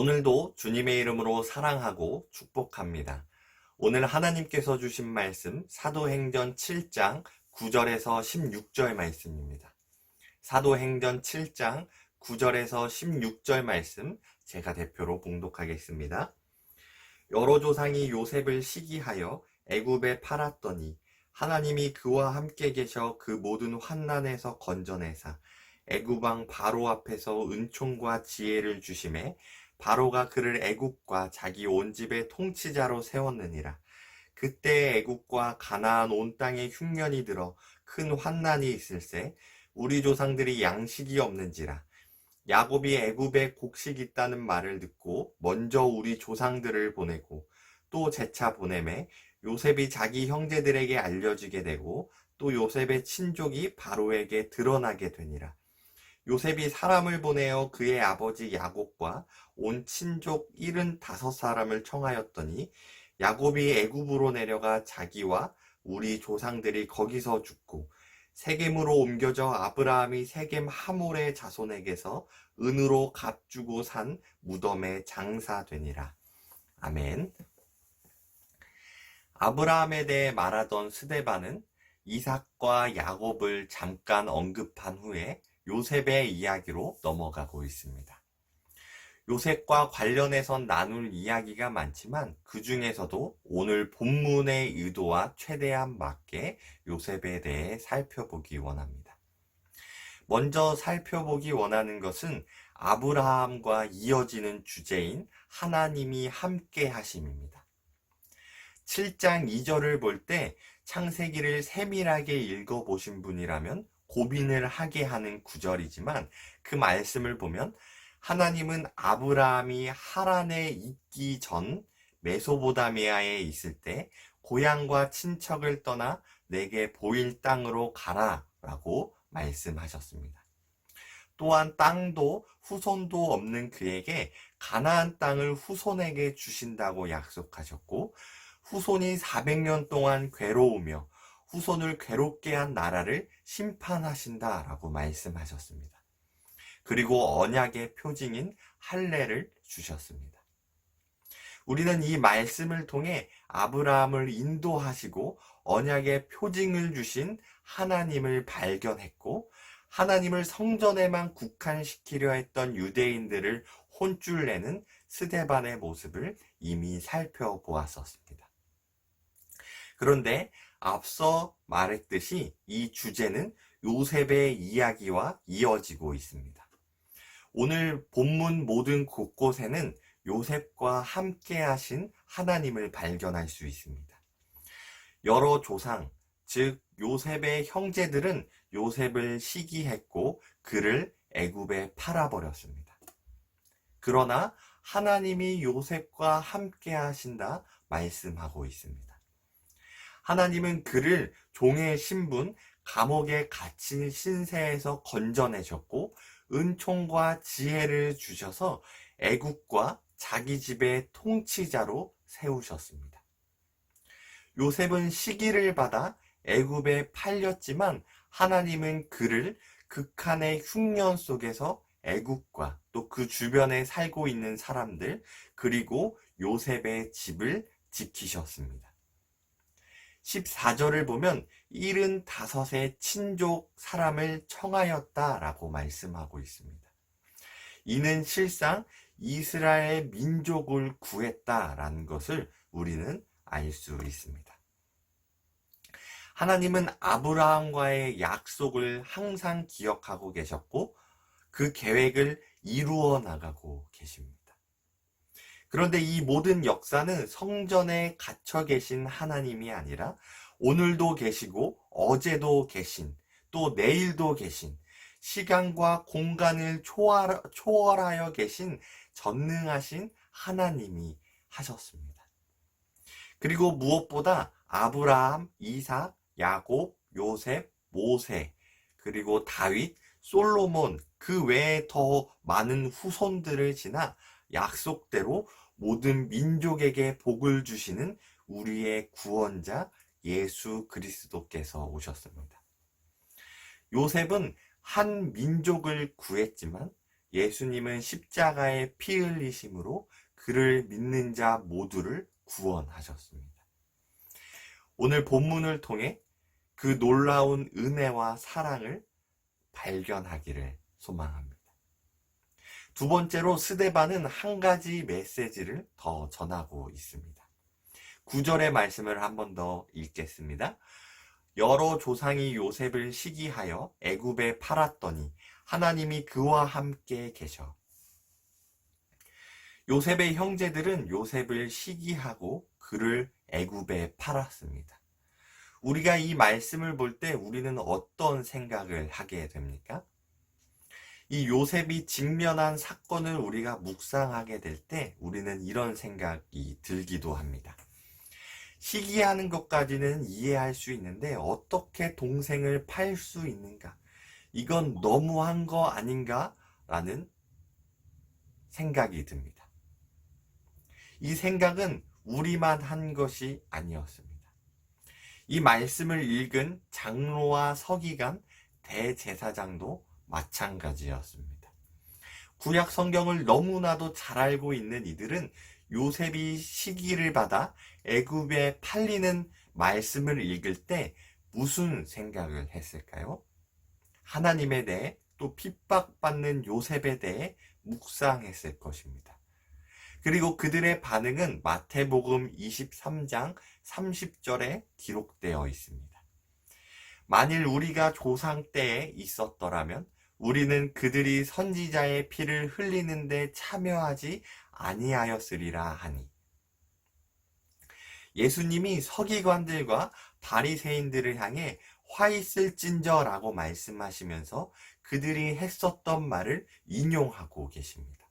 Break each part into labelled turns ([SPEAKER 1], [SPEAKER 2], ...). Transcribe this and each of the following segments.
[SPEAKER 1] 오늘도 주님의 이름으로 사랑하고 축복합니다. 오늘 하나님께서 주신 말씀 사도행전 7장 9절에서 16절 말씀입니다. 사도행전 7장 9절에서 16절 말씀 제가 대표로 봉독하겠습니다. 여러 조상이 요셉을 시기하여 애굽에 팔았더니 하나님이 그와 함께 계셔 그 모든 환난에서 건져내사 애굽 왕 바로 앞에서 은총과 지혜를 주심에 바로가 그를 애굽과 자기 온 집의 통치자로 세웠느니라. 그때 애굽과 가나안 온 땅에 흉년이 들어 큰 환난이 있을세 우리 조상들이 양식이 없는지라. 야곱이 애굽에 곡식이 있다는 말을 듣고 먼저 우리 조상들을 보내고 또 재차 보내매 요셉이 자기 형제들에게 알려지게 되고 또 요셉의 친족이 바로에게 드러나게 되니라. 요셉이 사람을 보내어 그의 아버지 야곱과 온 친족 75사람을 청하였더니 야곱이 애굽으로 내려가 자기와 우리 조상들이 거기서 죽고 세겜으로 옮겨져 아브라함이 세겜 하몰의 자손에게서 은으로 값주고 산 무덤에 장사되니라. 아멘. 아브라함에 대해 말하던 스데반은 이삭과 야곱을 잠깐 언급한 후에 요셉의 이야기로 넘어가고 있습니다. 요셉과 관련해서 나눌 이야기가 많지만 그 중에서도 오늘 본문의 의도와 최대한 맞게 요셉에 대해 살펴보기 원합니다. 먼저 살펴보기 원하는 것은 아브라함과 이어지는 주제인 하나님이 함께 하심입니다. 7장 2절을 볼 때 창세기를 세밀하게 읽어보신 분이라면 고민을 하게 하는 구절이지만 그 말씀을 보면 하나님은 아브라함이 하란에 있기 전 메소보다미아에 있을 때 고향과 친척을 떠나 내게 보일 땅으로 가라 라고 말씀하셨습니다. 또한 땅도 후손도 없는 그에게 가나안 땅을 후손에게 주신다고 약속하셨고 후손이 400년 동안 괴로우며 후손을 괴롭게 한 나라를 심판하신다라고 말씀하셨습니다. 그리고 언약의 표징인 할례를 주셨습니다. 우리는 이 말씀을 통해 아브라함을 인도하시고 언약의 표징을 주신 하나님을 발견했고 하나님을 성전에만 국한시키려 했던 유대인들을 혼쭐 내는 스데반의 모습을 이미 살펴보았었습니다. 그런데 앞서 말했듯이 이 주제는 요셉의 이야기와 이어지고 있습니다. 오늘 본문 모든 곳곳에는 요셉과 함께 하신 하나님을 발견할 수 있습니다. 여러 조상, 즉 요셉의 형제들은 요셉을 시기했고 그를 애굽에 팔아버렸습니다. 그러나 하나님이 요셉과 함께 하신다 말씀하고 있습니다. 하나님은 그를 종의 신분, 감옥에 갇힌 신세에서 건져내셨고 은총과 지혜를 주셔서 애국과 자기 집의 통치자로 세우셨습니다. 요셉은 시기를 받아 애굽에 팔렸지만 하나님은 그를 극한의 흉년 속에서 애굽과 또 그 주변에 살고 있는 사람들 그리고 요셉의 집을 지키셨습니다. 14절을 보면 75의 친족 사람을 청하였다라고 말씀하고 있습니다. 이는 실상 이스라엘 민족을 구했다라는 것을 우리는 알 수 있습니다. 하나님은 아브라함과의 약속을 항상 기억하고 계셨고 그 계획을 이루어 나가고 계십니다. 그런데 이 모든 역사는 성전에 갇혀 계신 하나님이 아니라 오늘도 계시고 어제도 계신 또 내일도 계신 시간과 공간을 초월하여 계신 전능하신 하나님이 하셨습니다. 그리고 무엇보다 아브라함, 이삭, 야곱, 요셉, 모세, 그리고 다윗, 솔로몬 그 외에 더 많은 후손들을 지나 약속대로 모든 민족에게 복을 주시는 우리의 구원자 예수 그리스도께서 오셨습니다. 요셉은 한 민족을 구했지만 예수님은 십자가의 피 흘리심으로 그를 믿는 자 모두를 구원하셨습니다. 오늘 본문을 통해 그 놀라운 은혜와 사랑을 발견하기를 소망합니다. 두 번째로 스데반은 한 가지 메시지를 더 전하고 있습니다. 9절의 말씀을 한 번 더 읽겠습니다. 여러 조상이 요셉을 시기하여 애굽에 팔았더니 하나님이 그와 함께 계셔. 요셉의 형제들은 요셉을 시기하고 그를 애굽에 팔았습니다. 우리가 이 말씀을 볼 때 우리는 어떤 생각을 하게 됩니까? 이 요셉이 직면한 사건을 우리가 묵상하게 될 때 우리는 이런 생각이 들기도 합니다. 시기하는 것까지는 이해할 수 있는데 어떻게 동생을 팔 수 있는가? 이건 너무한 거 아닌가? 라는 생각이 듭니다. 이 생각은 우리만 한 것이 아니었습니다. 이 말씀을 읽은 장로와 서기관, 대제사장도 마찬가지였습니다. 구약 성경을 너무나도 잘 알고 있는 이들은 요셉이 시기를 받아 애굽에 팔리는 말씀을 읽을 때 무슨 생각을 했을까요? 하나님에 대해 또 핍박받는 요셉에 대해 묵상했을 것입니다. 그리고 그들의 반응은 마태복음 23장 30절에 기록되어 있습니다. 만일 우리가 조상 때에 있었더라면 우리는 그들이 선지자의 피를 흘리는데 참여하지 아니하였으리라 하니. 예수님이 서기관들과 바리새인들을 향해 화 있을진저라고 말씀하시면서 그들이 했었던 말을 인용하고 계십니다.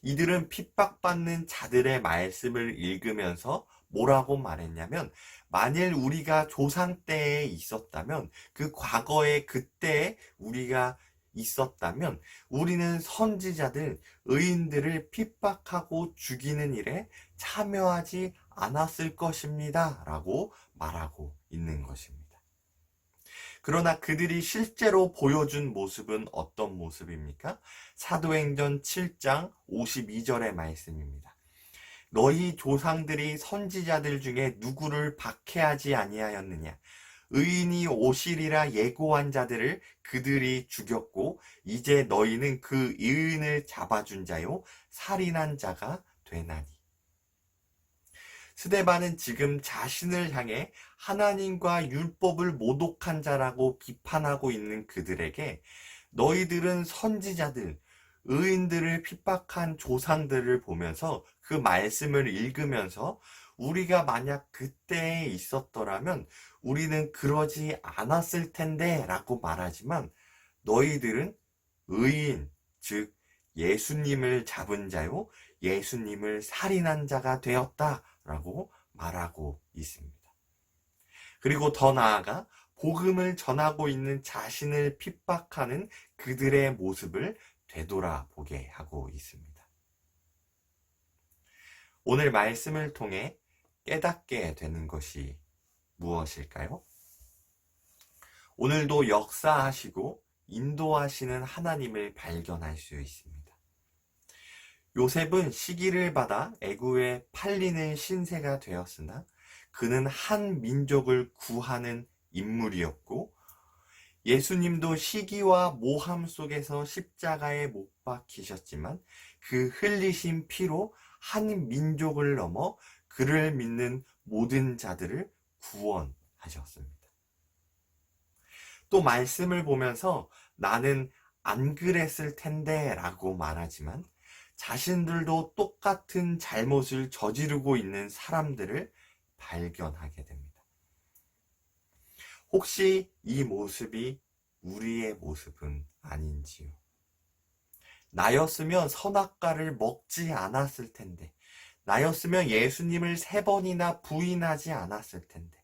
[SPEAKER 1] 이들은 핍박받는 자들의 말씀을 읽으면서 뭐라고 말했냐면, 만일 우리가 조상 때에 있었다면, 그 과거에 그때에 우리가 있었다면 우리는 선지자들, 의인들을 핍박하고 죽이는 일에 참여하지 않았을 것입니다 라고 말하고 있는 것입니다. 그러나 그들이 실제로 보여준 모습은 어떤 모습입니까? 사도행전 7장 52절의 말씀입니다. 너희 조상들이 선지자들 중에 누구를 박해하지 아니하였느냐? 의인이 오시리라 예고한 자들을 그들이 죽였고 이제 너희는 그 의인을 잡아준 자요 살인한 자가 되나니. 스데반은 지금 자신을 향해 하나님과 율법을 모독한 자라고 비판하고 있는 그들에게 너희들은 선지자들, 의인들을 핍박한 조상들을 보면서 그 말씀을 읽으면서 우리가 만약 그때에 있었더라면 우리는 그러지 않았을 텐데 라고 말하지만 너희들은 의인, 즉 예수님을 잡은 자요 예수님을 살인한 자가 되었다 라고 말하고 있습니다. 그리고 더 나아가 복음을 전하고 있는 자신을 핍박하는 그들의 모습을 되돌아보게 하고 있습니다. 오늘 말씀을 통해 깨닫게 되는 것이 무엇일까요? 오늘도 역사하시고 인도하시는 하나님을 발견할 수 있습니다. 요셉은 시기를 받아 애굽에 팔리는 신세가 되었으나 그는 한 민족을 구하는 인물이었고 예수님도 시기와 모함 속에서 십자가에 못 박히셨지만 그 흘리신 피로 한 민족을 넘어 그를 믿는 모든 자들을 구원하셨습니다. 또 말씀을 보면서 나는 안 그랬을 텐데 라고 말하지만 자신들도 똑같은 잘못을 저지르고 있는 사람들을 발견하게 됩니다. 혹시 이 모습이 우리의 모습은 아닌지요? 나였으면 선악과를 먹지 않았을 텐데, 나였으면 예수님을 3번이나 부인하지 않았을 텐데,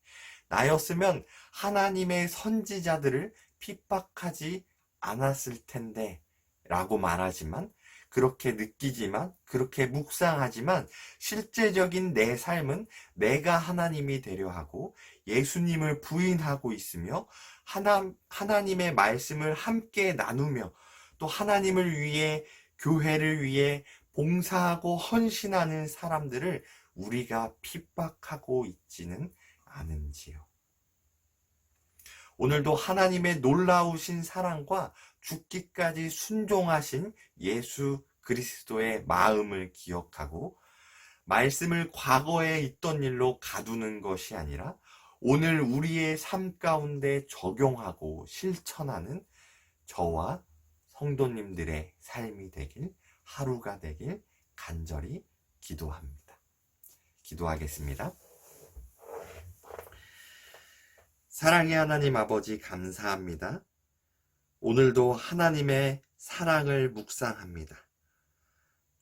[SPEAKER 1] 나였으면 하나님의 선지자들을 핍박하지 않았을 텐데 라고 말하지만 그렇게 느끼지만 그렇게 묵상하지만 실제적인 내 삶은 내가 하나님이 되려 하고 예수님을 부인하고 있으며 하나님의 말씀을 함께 나누며 또 하나님을 위해, 교회를 위해 봉사하고 헌신하는 사람들을 우리가 핍박하고 있지는 않은지요. 오늘도 하나님의 놀라우신 사랑과 죽기까지 순종하신 예수 그리스도의 마음을 기억하고 말씀을 과거에 있던 일로 가두는 것이 아니라 오늘 우리의 삶 가운데 적용하고 실천하는 저와 성도님들의 삶이 되길, 하루가 되길 간절히 기도합니다. 기도하겠습니다. 사랑의 하나님 아버지, 감사합니다. 오늘도 하나님의 사랑을 묵상합니다.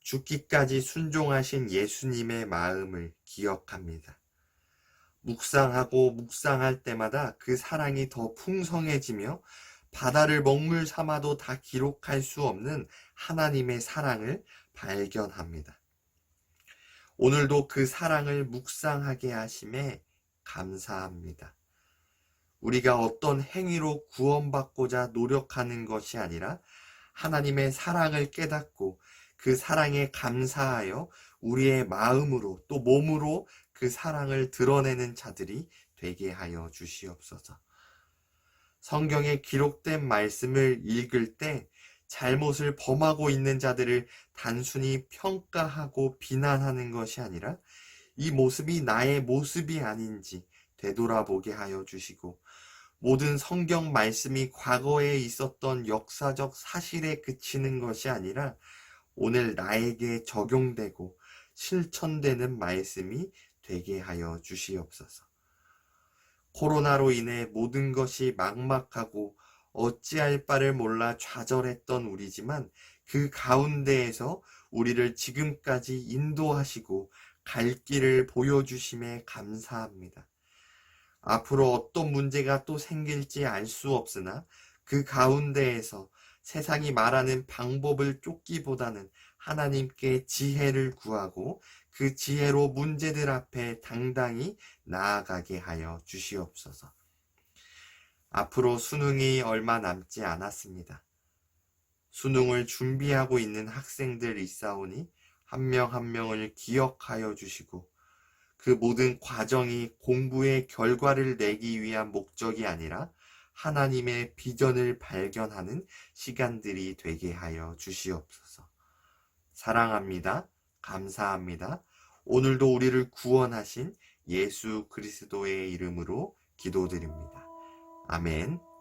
[SPEAKER 1] 죽기까지 순종하신 예수님의 마음을 기억합니다. 묵상하고 묵상할 때마다 그 사랑이 더 풍성해지며 바다를 먹물 삼아도 다 기록할 수 없는 하나님의 사랑을 발견합니다. 오늘도 그 사랑을 묵상하게 하심에 감사합니다. 우리가 어떤 행위로 구원받고자 노력하는 것이 아니라 하나님의 사랑을 깨닫고 그 사랑에 감사하여 우리의 마음으로 또 몸으로 그 사랑을 드러내는 자들이 되게 하여 주시옵소서. 성경에 기록된 말씀을 읽을 때 잘못을 범하고 있는 자들을 단순히 평가하고 비난하는 것이 아니라 이 모습이 나의 모습이 아닌지 되돌아보게 하여 주시고, 모든 성경 말씀이 과거에 있었던 역사적 사실에 그치는 것이 아니라 오늘 나에게 적용되고 실천되는 말씀이 되게 하여 주시옵소서. 코로나로 인해 모든 것이 막막하고 어찌할 바를 몰라 좌절했던 우리지만 그 가운데에서 우리를 지금까지 인도하시고 갈 길을 보여주심에 감사합니다. 앞으로 어떤 문제가 또 생길지 알 수 없으나 그 가운데에서 세상이 말하는 방법을 쫓기보다는 하나님께 지혜를 구하고 그 지혜로 문제들 앞에 당당히 나아가게 하여 주시옵소서. 앞으로 수능이 얼마 남지 않았습니다. 수능을 준비하고 있는 학생들 있사오니 한 명 한 명을 기억하여 주시고 그 모든 과정이 공부의 결과를 내기 위한 목적이 아니라 하나님의 비전을 발견하는 시간들이 되게 하여 주시옵소서. 사랑합니다. 감사합니다. 오늘도 우리를 구원하신 예수 그리스도의 이름으로 기도드립니다. 아멘.